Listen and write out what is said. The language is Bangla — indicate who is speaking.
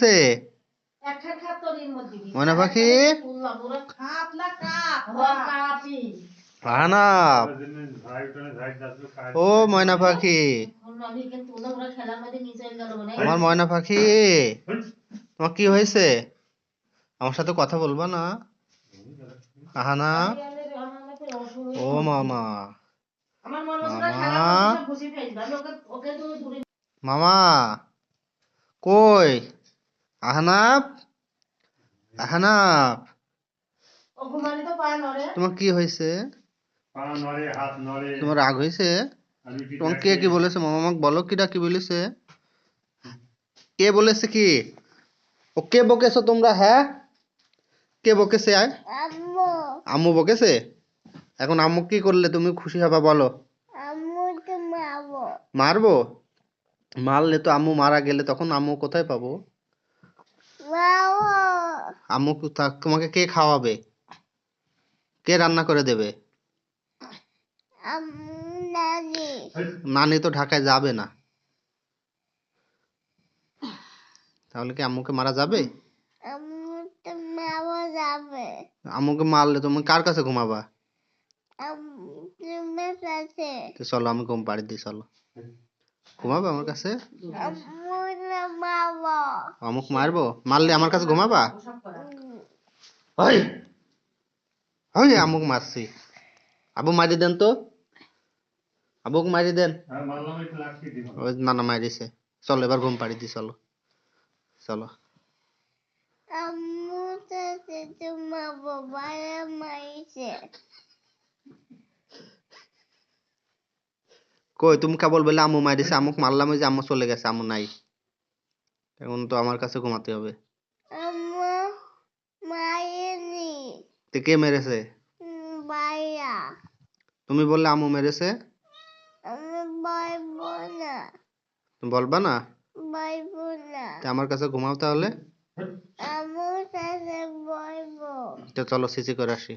Speaker 1: আছে ময়না পাখি আহনাব ও ময়না পাখি আমার ময়না পাখি তোমার কি হয়েছে আমার সাথে কথা বলবা না আহনাব ও মামা মামা কই আহনাব আহনাব তোমার কি হয়েছে তোমার রাগ হয়েছে তোমার কে কি বলেছে মামা আমাকে বলো কিটা কি বলেছে কে বলেছে কি ও কে বকেছো তোমরা হ্যাঁ কে বকেছে আম্মু আম্মু বকেছে এখন আম্মু কি করলে তুমি খুশি হবা বলো আম্মুকে মারবো মারবো মারলে তো আম্মু মারা গেলে তখন আম্মু কোথায় পাবো আম্মু তোমাকে কে খাওয়াবে কে রান্না করে দেবে নানি নানি তো ঢাকায় যাবে না তাহলে কি আম্মুকে মারা যাবে আম্মুকে মারা যাবে আম্মুকে মারলে তুমি কার কাছে ঘুমাবা তোমার কাছে তো চলো আমি ঘুম পাড়ি দিই চলো ঘুমাবে আমার কাছে আমুক মারবো মারলে আমার কাছে ঘুমাবা ওই ওই আমুক মারছি আবু মারি দেন তো আবুক মারি দেন ওই নানা মারিছে চলো এবার ঘুম পাড়ি দি চলো চলো আম্মু তো তোমার বাবা মারিছে কই তুমি কেবল বললে আম্মু মারিছে আমুক মারলাম ওই যে আম্মু চলে গেছে আম্মু নাই এখন তো আমার কাছে ঘুমাতে হবে আম্মু মারেনি তো কে মেরেছে ভাইয়া তুমি বললে আম্মু মেরেছে আমি বলবো না তুমি বলবা না বলবো না তো আমার কাছে ঘুমাও তাহলে আম্মুর কাছে বলবো তো চলো সিসি করে আসি